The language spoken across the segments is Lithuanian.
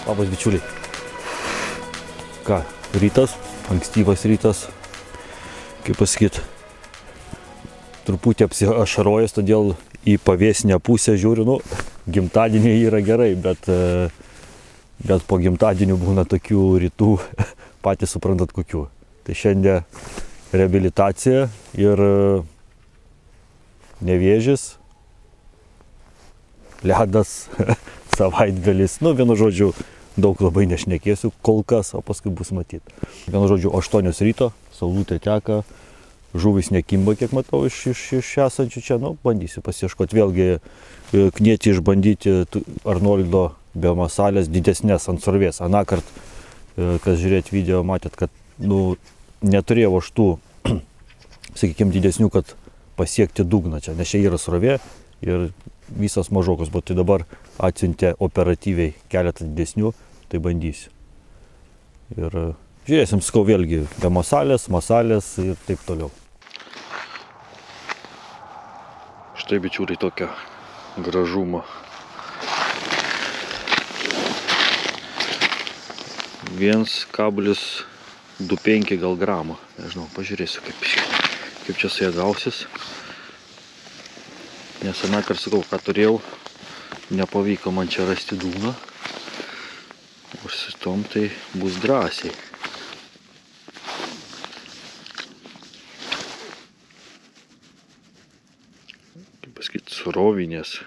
Labas bičiuliai. Ką, rytas, ankstyvas rytas, kaip pasakyt, truputį apsiašarojęs, todėl į pavėsinę pusę žiūriu, gimtadieniai yra gerai, bet po gimtadienių būna tokių rytų, patys suprantat kokių. Tai šiandien reabilitacija ir Nevėžis, ledas, savaitgalis, vienu žodžiu, daug labai nešnekėsiu kol kas, o paskui bus matyt. Vienu žodžiu, 8 ryto, saulutė teka, žuvis nekimba, kiek matau, iš esančių čia, bandysiu pasieškoti. Vėlgi, knieti išbandyti Arnoldo biomasalės didesnės ant survės. Anąkart, kas žiūrėt video, matėt, kad neturėjau aš tų, sakykime, didesnių, kad pasiekti dugną čia, nes čia yra survė ir visas mažokas, bet tai dabar atsiuntė operatyviai keletą didesnių, tai bandysiu. Ir žiūrėsim, sakau, vėlgi, biomasalės, masalės ir taip toliau. Štai, bičiuliai, tokia gražumo. 1,25 gal gramo. Nežinau, pažiūrėsiu, kaip čia su jie gausis. Nes anąkart sakau, ką turėjau, nepavyko man čia rasti dugną. O su tom tai bus drąsiai. Kaip pasakyti, surovinės.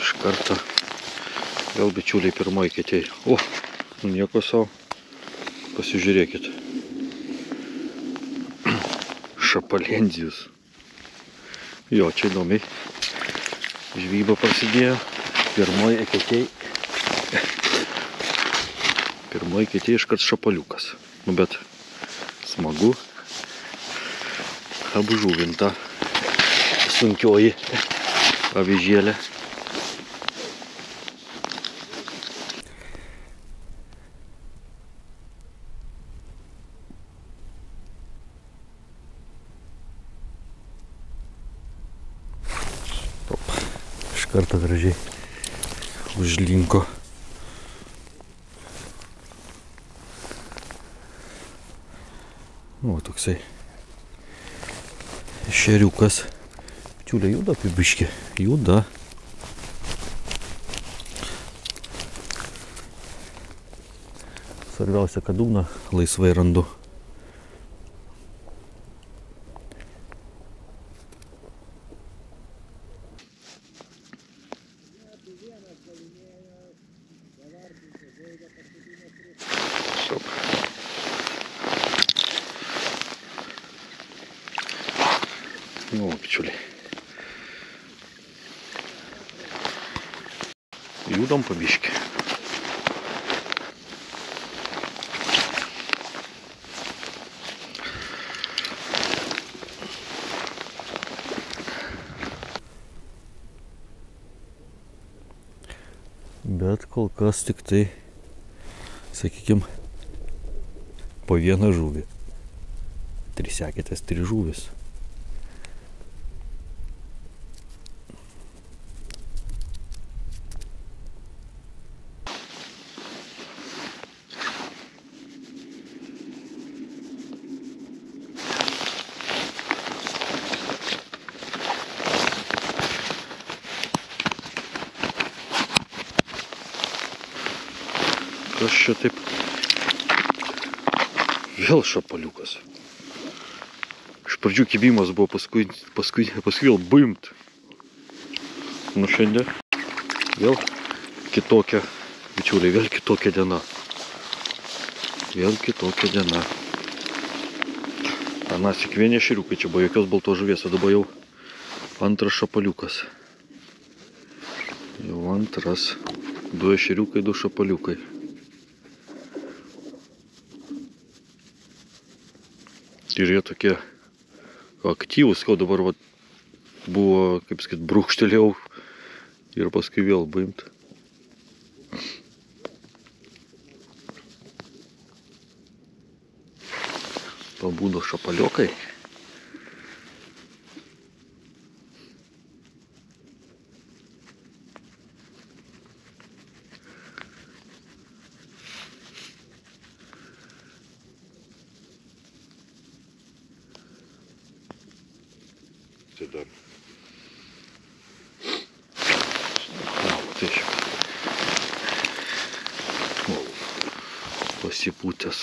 Iš karto vėl, bičiuliai, pirmoji ketėjai. Nieko savo. Pasižiūrėkit. Šapalenzijus. Jo, čia įdomiai. Žvyba prasidėjo. Pirmoji ketėjai. Pirmoji ketėjai iškart šapaliukas. Bet smagu. Apžuvinta. Sunkioji avižėlė. Iš karto gražiai užlinko. Toksai šeriukas. Bičiuliai, juda apibiški. Juda. Svarbiausia, kad dugną laisvai randu. Bičiuliai. Judam po biškį. Bet kol kas tik tai, sakykime, po vieną žuvį. 3 žuvis. Kas čia taip? Vėl šapaliukas. Iš pradžių kibimas buvo, paskui vėl buimt. Šiandien vėl kitokia, bičiuliai, vėl kitokia diena. Vėl kitokia diena. Anąsyk vieni ešeriukai, čia buvo jokios baltos žuvies, o dabar jau antras šapaliukas. Jau antras. 2 ešeriukai, 2 šapaliukai. Ir jie tokie aktyvūs, ko dabar vat, buvo, kaip sakyt, brūkštelėjau ir paskui vėl baimt. Pabūdo šapaliokai. Tai dar. Pasipūtęs.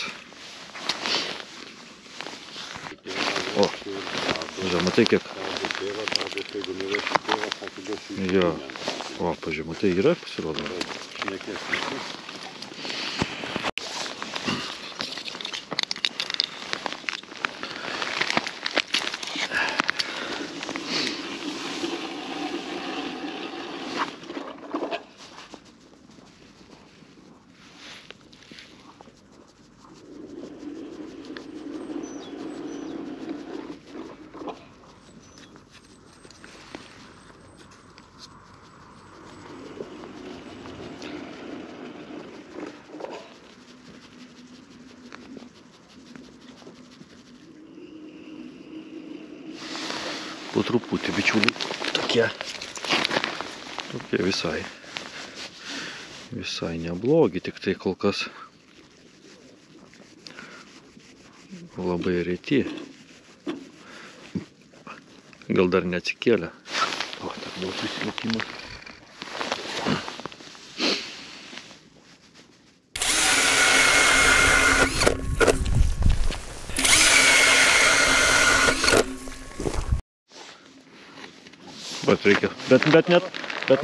O, žiūrėjau, matai kiek. Jo. O, pažiūrėjau, matai yra pasirodo. Po truputį bičiuliai tokie visai neblogi, tik tai kol kas labai reti. Gal dar neatsikėlė. O, tak daug susilipimo. Reikia. Bet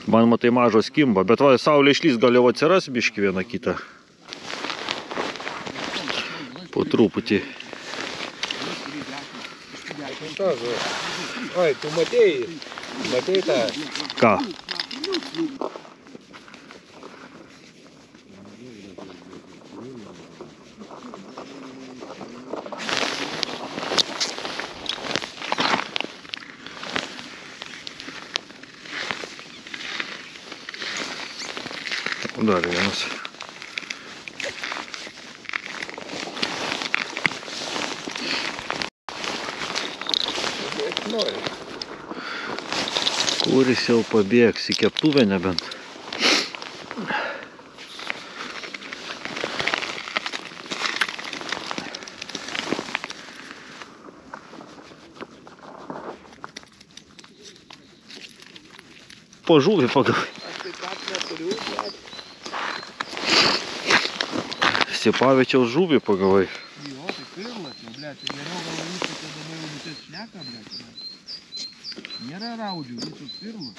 man matai mažos kimba, bet va, saulė išlys gal jau atsiras biški vieną kitą. Po truputį. Oi, tu matei tą? Ką? Dar vienas. Kuris jau pabėgs į keptuvę nebent. Po žuvį pagavai. Stepavičiaus žuvį pagavai. Jo, tai pirlas jau, blėt. Geriau gal visą, kad dabar jau nutės šneka, blėt. Nėra raudžių, visus pirlas.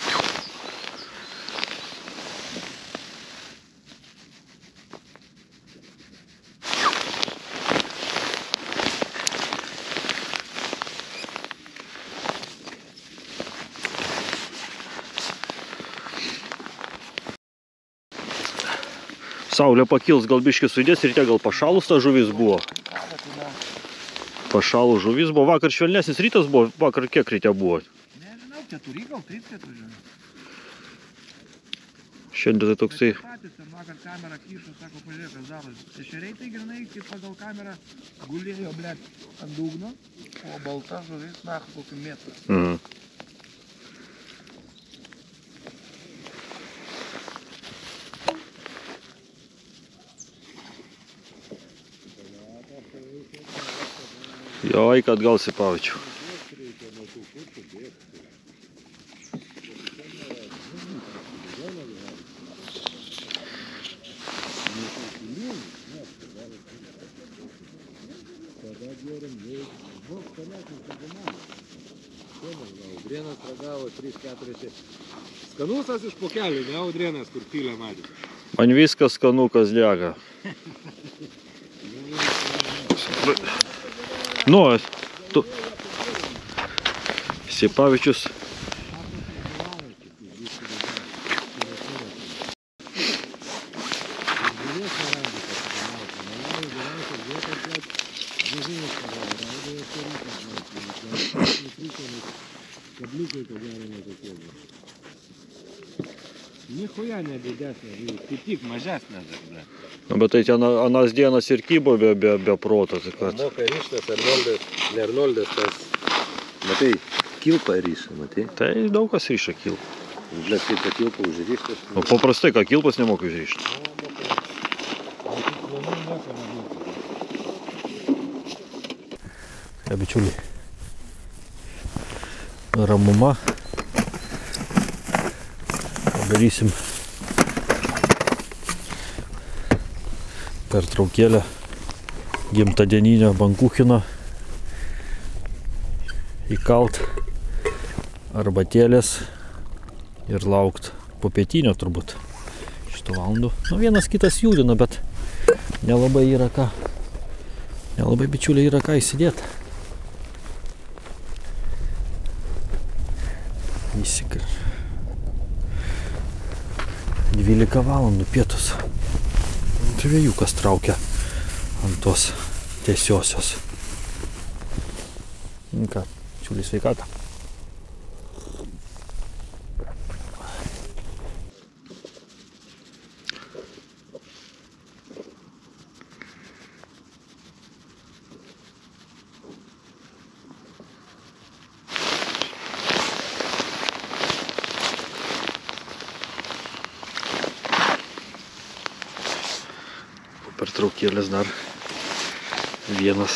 Saulė pakils, gal biškį sudės, ryte gal pašalus ta žuvis buvo. Pašalų žuvis buvo, vakar švelnesnis rytas buvo, vakar kiek ryte buvo? Nežinau, 4, gal 3-4. Šiandien tai toksai... Patys, vakar kamera kyšo, sako, pažiūrėk, kas darosi. Ešeriai tai grinai, kaip pagal kamerą gulėjo, blėt, ant dugno, o balta žuvis, kokį metrą. Jo, eik atgal Stepavičiau. Audrėnas ragavo 3-4. Skanusas iš pokelių, ne Audrėnas, kur pylė matė. Man viskas skanukas dega. Nu, tu... Stepavičius. Nichuja nedidesnė, kaip tik mažesnė dar, ble. Nu, bet tai ten anas dienas ir kybo be proto. Tai kad... Moka ryštas, Arnoldas tas, matai, kilpą ryšą, matai? Tai daug kas ryša kilpą. Žinai, kaip tą kilpą užryštas. O paprastai, ką kilpas nemoka užryšti. Ja, bičiuliai. Ramuma. Padarysim pertraukėlę gimtadieninio bankuchino. Įkalt arbatėlės ir laukt po pietinio turbūt. Šito valandų. Nu, vienas kitas judina, bet nelabai yra ką. Nelabai, bičiuliai, yra ką įsidėti. Įsikar. 12 valandų pietus. Žvėjukas traukia ant tos tiesiosios. Ką, čiūlį sveikatą. Pertraukėlės dar vienas.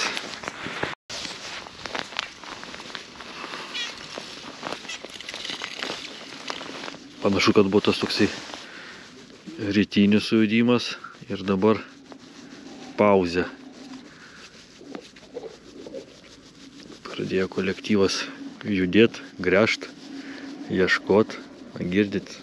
Panašu, kad buvo tas toksai rytinis sujudimas ir dabar pauzė. Pradėjo kolektyvas judėt, gręžt, ieškot, girdit.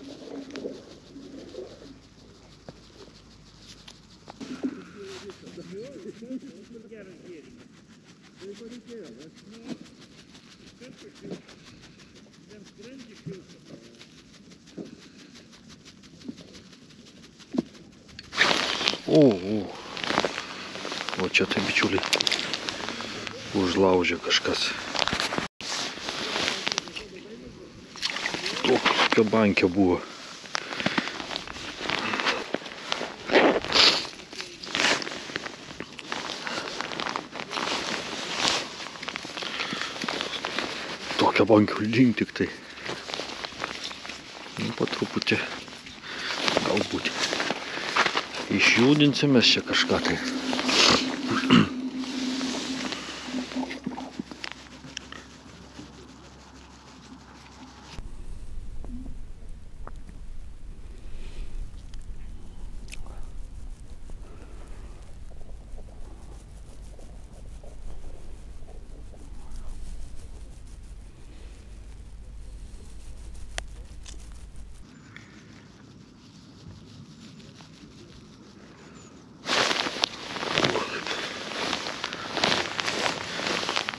O čia tai, bičiuliai, užlaužė kažkas. Tokia bankė buvo. Tokia bankė link tik tai. Nu, po truputį galbūt išjudinsim mes čia kažką tai.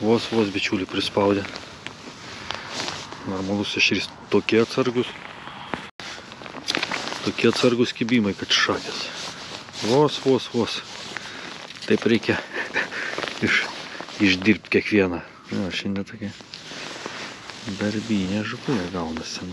Vos bičiulį prispaudė. Normalus ešerys. Tokie atsargus kibimai, kad šakės. Vos. Taip reikia išdirbti kiekvieną. Na, šiandien tokia darbinė žukulė gaunasi.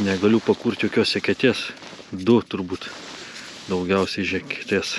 Negaliu pakurti jokios eketės. 2 turbūt daugiausiai žeketės.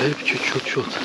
Taip, čiut-čiut.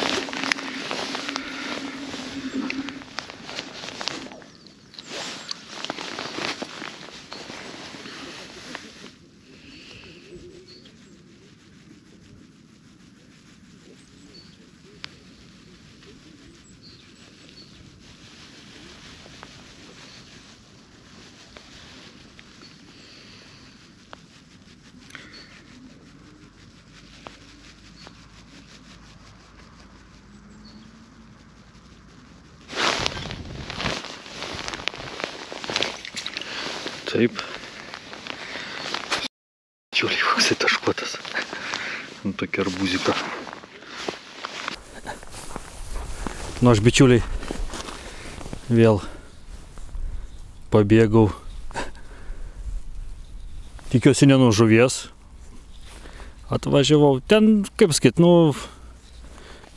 taip. Čiuliai, koksai taškuotas. Tokia arbūzika. Nu, aš bičiuliai vėl pabėgau. Tikiuosi ne nuo žuvies. Atvažiavau. Ten, kaip sakyt, nu,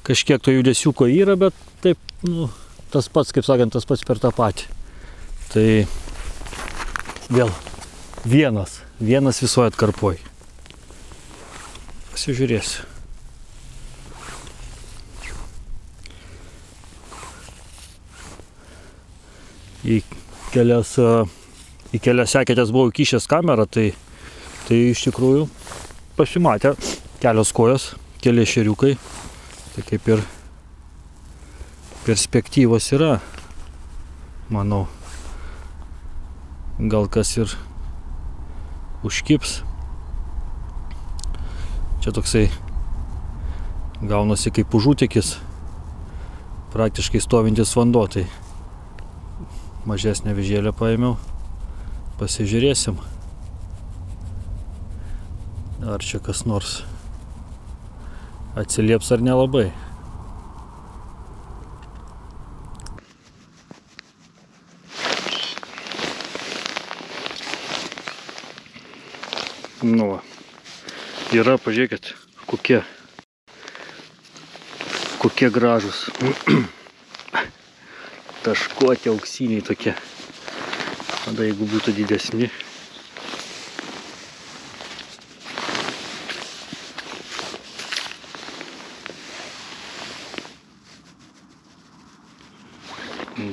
kažkiek to judesiuko yra, bet taip, nu, tas pats, kaip sakant, tas pats per tą patį. Tai vėl vienas visoje atkarpoj. Pasižiūrėsiu. Į kelias sekėtės buvau įkišęs kamerą, tai iš tikrųjų pasimatė kelios kojos, keli ešeriukai. Tai kaip ir perspektyvos yra, manau. Gal kas ir užkips. Čia toksai gaunasi kaip užutekis, praktiškai stovintis vanduo, tai mažesnę vežėlę paėmiau, pasižiūrėsim, ar čia kas nors atsilieps ar nelabai. Nu va, yra, pažiūrėkit, kokie gražus. Taškuoti auksiniai tokie. Tada jeigu būtų didesni.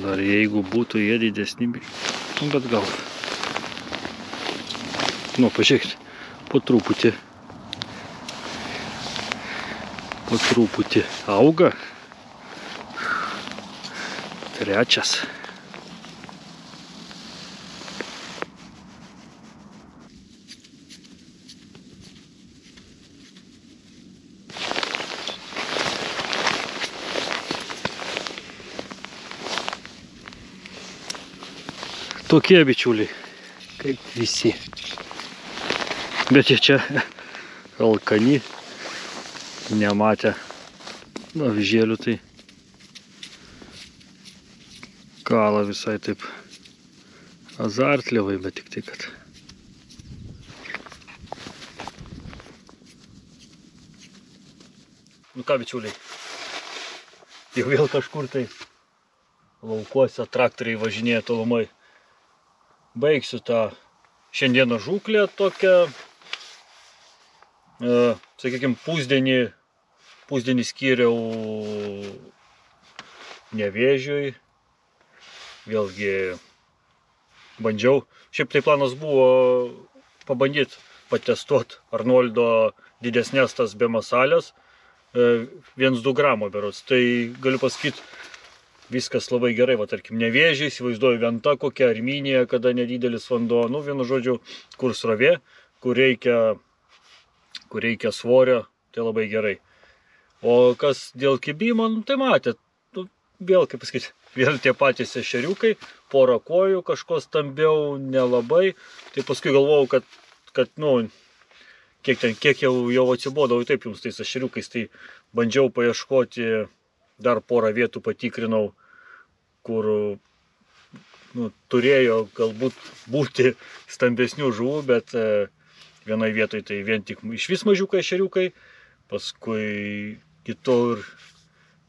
Dar jeigu būtų jie didesni, bet gal. Nu, pažiūrėkit, po truputį auga. Trečias. Tokie bičiuliai, kaip visi. Bet jie čia alkani, nematę avižėlių, tai kala visai taip azartliavai, bet tik tai, kad nu ką, bičiuliai, jau vėl kažkur tai laukuose traktoriai važinėja tolumai. Baigsiu tą šiandieną žūklę tokią, sakykime, pusdienį skyriau Nevėžiui. Vėlgi bandžiau. Šiaip tai planas buvo pabandyti patestuoti Arnoldo didesnės tas be masalės, 1-2 gramo berods. Tai galiu pasakyti, viskas labai gerai. Va, tarkim, Nevėžiai, įsivaizduoju, Venta kokia, Arminija, kada nedidelis vanduo. Nu, vienu žodžiu, kur srovė, kur reikia svorio, tai labai gerai. O kas dėl kibimo, nu, tai matėt, nu, vėl, kaip pasakyti, vėl tie patys ešeriukai, porą kojų, kažko stambiau, nelabai. Tai paskui galvojau, kad nu, kiek jau atsibodau taip jums tais ešeriukais, tai bandžiau paieškoti, dar porą vietų patikrinau, kur nu, turėjo galbūt būti stambesnių žuvų, bet vienai vietoj tai vien tik išvis mažiukai ešeriukai, paskui kitur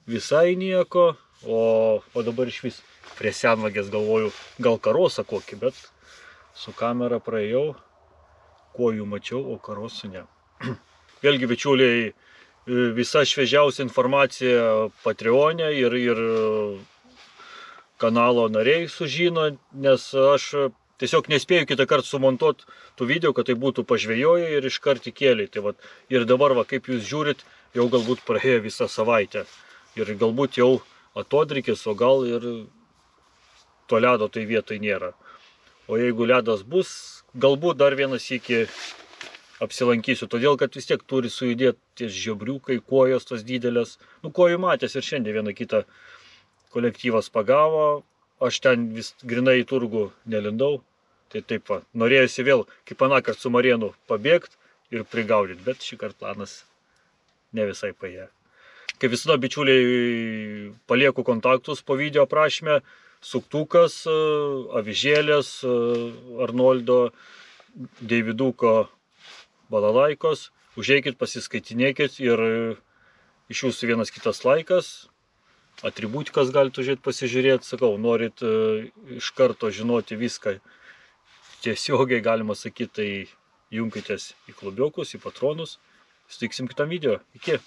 visai nieko. O dabar išvis prie senvagės galvoju, gal karosą kokį, bet su kamera praėjau, kojų mačiau, o karosų ne. Vėlgi, bičiuliai, visa šviežiausia informacija Patreone ir kanalo nariai sužino, nes aš tiesiog nespėjau kitą kartą sumontuoti tų video, kad tai būtų pažvejoję ir iškart įkėlė. Tai vat, ir dabar, va, kaip jūs žiūrit, jau galbūt praėjo visą savaitę. Ir galbūt jau atodrikis, o gal ir to ledo tai vietoj nėra. O jeigu ledas bus, galbūt dar vienas iki apsilankysiu, todėl kad vis tiek turi sujudėti ties žiobriukai, kojos tos didelės. Nu, kojų matęs ir šiandien vieną kitą kolektyvas pagavo. Aš ten vis grinai į turgų nelindau, Tai taip va, norėjusi vėl kaip anąkart su Marienu pabėgti ir prigaudyti, bet šį kartą planas ne visai paėjo. Kaip visada, bičiuliai, palieku kontaktus po video aprašyme. Suktukas, avižėlės, Arnoldo, Deividuko balalaikos. Užeikit, pasiskaitinėkit ir iš jūsų vienas kitas laikas. Atributikas galite užėti pasižiūrėti. Sakau, norit iš karto žinoti viską tiesiogiai, galima sakyti, tai junkitės į klubiokus, į patronus. Sutiksim kitam video. Iki.